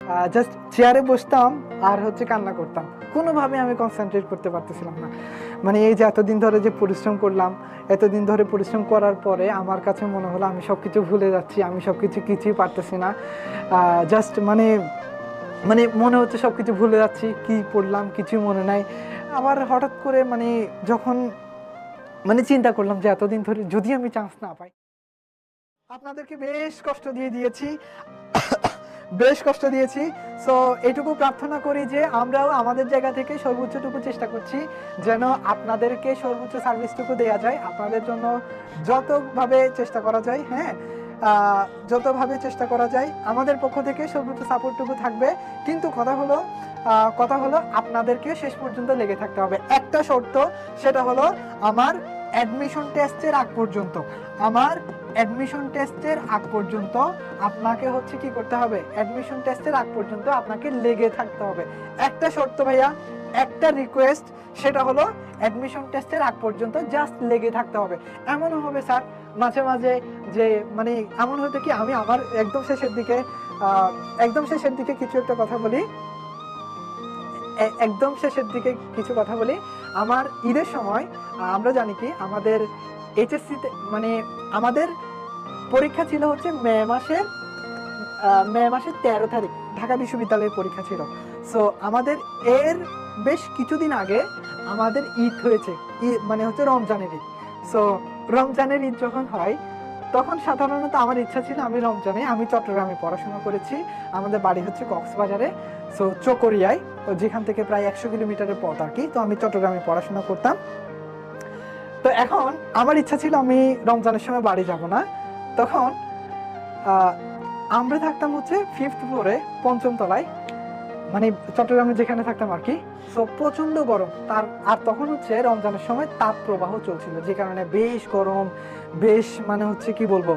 Just চেয়ারে বসতাম আর হচ্ছে কান্না করতাম, কোনোভাবে আমি কনসেন্ট্রেট করতে পারতেছিলাম না। মানে এই যে এতদিন ধরে যে পরিশ্রম করলাম, এতদিন ধরে পরিশ্রম করার পরে আমার কাছে মনে হলো আমি সব কিছু ভুলে যাচ্ছি, আমি সব কিছু কিছুই পারতেছি না। জাস্ট মানে মানে মনে হচ্ছে সব কিছু ভুলে যাচ্ছি, কি পড়লাম কিছুই মনে নাই। আবার হঠাৎ করে মানে যখন মানে চিন্তা করলাম যে এতদিন ধরে যদি আমি চান্স না পাই, আপনাদেরকে বেশ কষ্ট দিয়ে দিয়েছি, বেশ কষ্ট দিয়েছি। সো এটুকু প্রার্থনা করি যে আমরাও আমাদের জায়গা থেকে সর্বোচ্চটুকু চেষ্টা করছি যেন আপনাদেরকে সর্বোচ্চ সার্ভিসটুকু দেওয়া যায়, আপনাদের জন্য যতভাবে চেষ্টা করা যায়, হ্যাঁ যতভাবে চেষ্টা করা যায় আমাদের পক্ষ থেকে সর্বোচ্চ সাপোর্টটুকু থাকবে। কিন্তু কথা হলো আপনাদেরকে শেষ পর্যন্ত লেগে থাকতে হবে। একটা শর্ত, সেটা হলো আমার অ্যাডমিশন টেস্টের আগ পর্যন্ত, আমার অ্যাডমিশন টেস্টের আগ পর্যন্ত আপনাকে হচ্ছে কি করতে হবে, অ্যাডমিশন টেস্টের আগ পর্যন্ত আপনাকে লেগে থাকতে হবে। একটা শর্ত ভাইয়া, একটা রিকোয়েস্ট, সেটা হলো অ্যাডমিশন টেস্টের আগ পর্যন্ত জাস্ট লেগে থাকতে হবে। এমনও হবে স্যার মাঝে মাঝে যে মানে এমন হতে কি আমি আমার একদম শেষের দিকে কিছু একটা কথা বলি, একদম শেষের দিকে কিছু কথা বলি। আমার ঈদের সময় আমরা জানি কি আমাদের এইচএসসিতে মানে আমাদের পরীক্ষা ছিল হচ্ছে মে মাসের 13 তারিখ ঢাকা বিশ্ববিদ্যালয়ের পরীক্ষা ছিল। সো আমাদের এর বেশ কিছুদিন আগে আমাদের ঈদ হয়েছে, মানে হচ্ছে রমজানের ঈদ। সো রমজানের ঈদ যখন হয় তখন সাধারণত আমার ইচ্ছা ছিল আমি চট্টগ্রামে পড়াশোনা করেছি, আমাদের বাড়ি হচ্ছে কক্সবাজারে, সো চকরিয়ায়, যেখান থেকে প্রায় 100 কিলোমিটারের পথ আর কি। তো আমি চট্টগ্রামে পড়াশোনা করতাম। তো এখন আমার ইচ্ছা ছিল আমি রমজানের সময় বাড়ি যাব না। তখন আমরা থাকতাম হচ্ছে 5th ফ্লোরে, 5ম তলায়, মানে চট্টগ্রামে যেখানে থাকতাম আর কি। সো প্রচন্ড গরম, আর তখন হচ্ছে রমজানের সময় তাপ প্রবাহ চলছিল, যে কারণে বেশ গরম, বেশ মানে হচ্ছে কি বলবো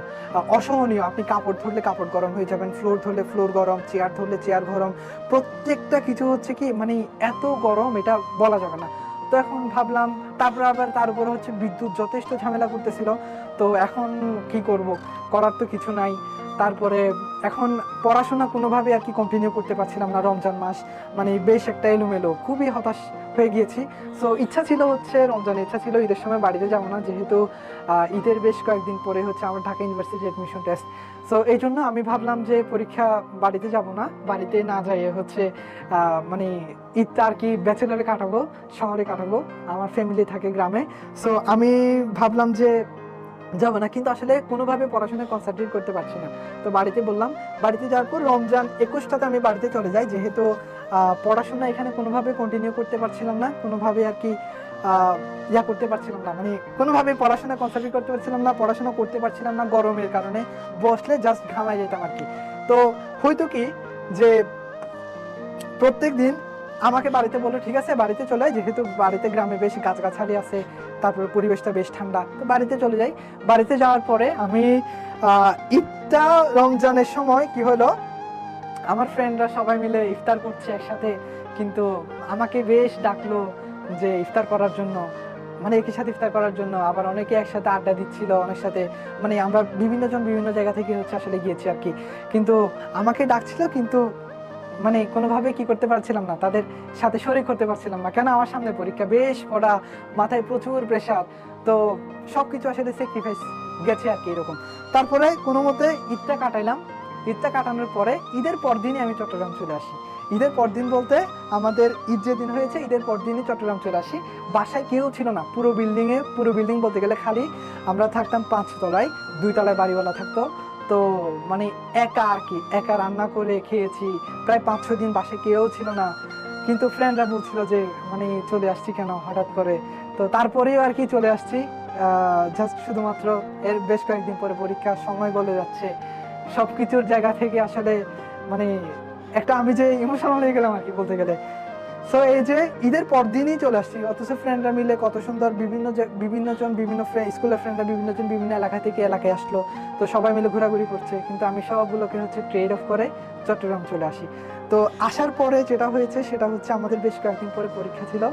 অসহনীয়। আপনি কাপড় ধরলে কাপড় গরম হয়ে যাবেন, ফ্লোর ধরলে ফ্লোর গরম, চেয়ার ধরলে চেয়ার গরম, প্রত্যেকটা কিছু হচ্ছে কি মানে এত গরম এটা বলা যাবে না। তো এখন ভাবলাম, তারপর আবার তার উপরে হচ্ছে বিদ্যুৎ যথেষ্ট ঝামেলা করতেছিল। তো এখন কি করব, করার তো কিছু নাই। তারপরে এখন পড়াশোনা কোনোভাবে আর কি কন্টিনিউ করতে পারছিলাম না, রমজান মাস মানে বেশ একটা এলোমেলো, খুবই হতাশ হয়ে গিয়েছি। সো ইচ্ছা ছিল হচ্ছে রমজানে, ইচ্ছা ছিল ঈদের সময় বাড়িতে যাবো না, যেহেতু ঈদের বেশ কয়েকদিন পরে হচ্ছে আমার Dhaka university admission test. So এই জন্য আমি ভাবলাম যে পরীক্ষা বাড়িতে যাব না, বাড়িতে না যাই হচ্ছে মানে ঈদটা আর কি ব্যাচেলারে কাটাবো, শহরে কাটাবো, আমার ফ্যামিলি থাকে গ্রামে। সো আমি ভাবলাম যে যাবো না, কিন্তু আসলে কোনোভাবে পড়াশোনায় কনসেন্ট্রেট করতে পারছি না। তো বাড়িতে বললাম, বাড়িতে যাওয়ার পর রমজান 21টাতে আমি বাড়িতে চলে যাই, যেহেতু পড়াশোনা এখানে কোনোভাবে কন্টিনিউ করতে পারছিলাম না, কোনোভাবে আর কি করতে পারছিলাম না, মানে কোনোভাবে পড়াশোনা কনসেন্ট্রেট করতে পারছিলাম না, পড়াশোনা করতে পারছিলাম না গরমের কারণে, বসলে জাস্ট ঘামাই যেতাম আর কি। তো হয়তো কি যে প্রত্যেক দিন আমাকে বাড়িতে বললো ঠিক আছে বাড়িতে চলে আয়, যেহেতু বাড়িতে গ্রামে বেশ গাছগাছালি আছে, তারপরে পরিবেশটা বেশ ঠান্ডা, তো বাড়িতে চলে যাই। বাড়িতে যাওয়ার পরে আমি ঈদটা রমজানের সময় কি হলো, আমার ফ্রেন্ডরা সবাই মিলে ইফতার করছে একসাথে, কিন্তু আমাকে বেশ ডাকলো যে ইফতার করার জন্য, মানে একই সাথে ইফতার করার জন্য। আবার অনেকে একসাথে আড্ডা দিচ্ছিল, অনেক সাথে মানে আমরা বিভিন্ন জায়গা থেকে হচ্ছে আসলে গিয়েছি আর কি। কিন্তু আমাকে ডাকছিল, কিন্তু মানে কোনোভাবে কি করতে পারছিলাম না, তাদের সাথে শরীক হতে পারছিলাম না, কেন আমার সামনে পরীক্ষা, বেশ পড়া, মাথায় প্রচুর প্রেশার। তো সবকিছু আসলে স্যাক্রিফাইস গেছে আর কি এরকম। তারপরে কোনো মতে ঈদটা কাটাইলাম। ঈদটা কাটানোর পরে ঈদের পরদিনই আমি চট্টগ্রাম চলে আসি। ঈদের পরদিন বলতে আমাদের ঈদ যেদিন হয়েছে ঈদের পরদিনই চট্টগ্রাম চলে আসি। বাসায় কেউ ছিল না, পুরো বিল্ডিং বলতে গেলে খালি। আমরা থাকতাম 5 তলায়, 2 তলায় বাড়িওয়ালা থাকতো। তো মানে একা আর কি, একা রান্না করে খেয়েছি, প্রায় 5-6 দিন বাসায় কেউ ছিল না। কিন্তু ফ্রেন্ডরা বলছিল যে মানে চলে আসছি কেন হঠাৎ করে। তো তারপরেও আর কি চলে আসছি, জাস্ট শুধুমাত্র এর বেশ কয়েকদিন পরে পরীক্ষা, সময় বলে যাচ্ছে সবকিছুর জায়গা থেকে আসলে মানে একটা আমি যে ইমোশনাল হয়ে গেলাম আর কি বলতে গেলে। সো এই যে ঈদের পর দিনই চলে আসছি, অথচ ফ্রেন্ডরা মিলে কত সুন্দর, স্কুলের ফ্রেন্ডরা বিভিন্ন এলাকা থেকে এলাকায় আসলো, তো সবাই মিলে ঘোরাঘুরি করছে, কিন্তু আমি সবগুলোকে হচ্ছে ট্রেড অফ করে চট্টগ্রাম চলে আসি। তো আসার পরে যেটা হয়েছে সেটা হচ্ছে আমাদের বেশ কয়েকদিন পরে পরীক্ষা ছিল,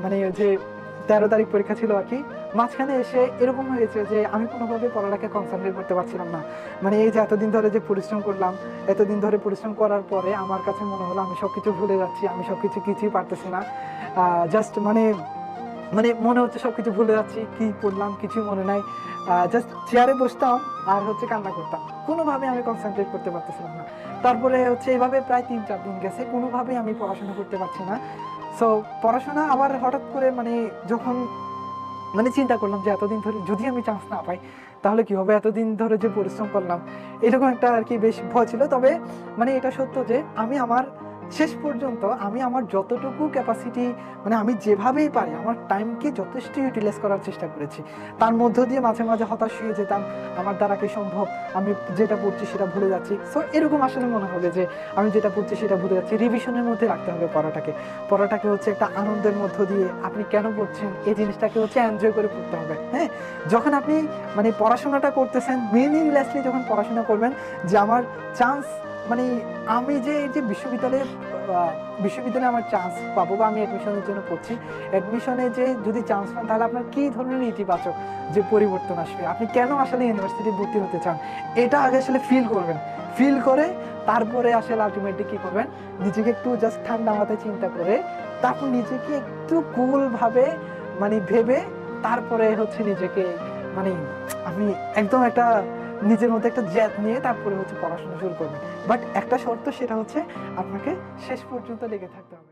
মানে যে 13 তারিখ পরীক্ষা ছিল আর কি। মাঝখানে এসে এরকম হয়েছে যে আমি কোনোভাবে পড়াটাকে কনসেন্ট্রেট করতে পারছিলাম না। মানে এই যে এতদিন ধরে যে পরিশ্রম করলাম, এতদিন ধরে পরিশ্রম করার পরে আমার কাছে মনে হলো আমি সবকিছু ভুলে যাচ্ছি, আমি সবকিছু কিছুই পারতেছি না। জাস্ট মানে মানে মনে হচ্ছে সবকিছু ভুলে যাচ্ছি, কি পড়লাম কিছুই মনে নাই। জাস্ট চেয়ারে বসতাম আর হচ্ছে কান্না করতাম, কোনোভাবে আমি কনসেন্ট্রেট করতে পারতেছিলাম না। তারপরে হচ্ছে এইভাবে প্রায় 3-4 দিন গেছে, কোনোভাবেই আমি পড়াশোনা করতে পারছি না। সো পড়াশোনা আবার হঠাৎ করে মানে যখন মানে চিন্তা করলাম যে এতদিন ধরে যদি আমি চান্স না পাই তাহলে কি হবে, এতদিন ধরে যে পরিশ্রম করলাম, এরকম একটা আর কি বেশ ভয় ছিল। তবে মানে এটা সত্য যে আমি আমার শেষ পর্যন্ত আমি আমার যতটুকু ক্যাপাসিটি, মানে আমি যেভাবেই পারি আমার টাইমকে যথেষ্ট ইউটিলাইজ করার চেষ্টা করেছি। তার মধ্য দিয়ে মাঝে মাঝে হতাশ হয়ে যেতাম, আমার দ্বারা কি সম্ভব, আমি যেটা পড়ছি সেটা ভুলে যাচ্ছি। সো এরকম আসলে মনে হবে যে আমি যেটা পড়ছি সেটা ভুলে যাচ্ছি। রিভিশনের মধ্যে রাখতে হবে পড়াটাকে, পড়াটাকে হচ্ছে একটা আনন্দের মধ্য দিয়ে আপনি কেন পড়ছেন এই জিনিসটাকে হচ্ছে এনজয় করে পড়তে হবে। হ্যাঁ, যখন আপনি মানে পড়াশোনাটা করতেছেন মিনিংলেসলি, যখন পড়াশোনা করবেন যে আমার চান্স, মানে আমি যে এই যে বিশ্ববিদ্যালয়ে আমার চান্স পাবো বা আমি অ্যাডমিশনের জন্য পড়ছি, অ্যাডমিশনে যে যদি চান্স পান তাহলে আপনার কী ধরনের ইতিবাচক যে পরিবর্তন আসবে, আপনি কেন আসলে ইউনিভার্সিটি ভর্তি হতে চান, এটা আগে আসলে ফিল করবেন। ফিল করে তারপরে আসলে আলটিমেটলি কী করবেন, নিজেকে একটু জাস্ট ঠান্ডা মাথায় চিন্তা করে তারপর নিজেকে একটু কুলভাবে মানে ভেবে তারপরে হচ্ছে নিজেকে মানে আমি একদম একটা নিজের মধ্যে একটা জেদ নিয়ে তারপরে হচ্ছে পড়াশোনা শুরু করবেন। বাট একটা শর্ত, সেটা হচ্ছে আপনাকে শেষ পর্যন্ত লেগে থাকতে হবে।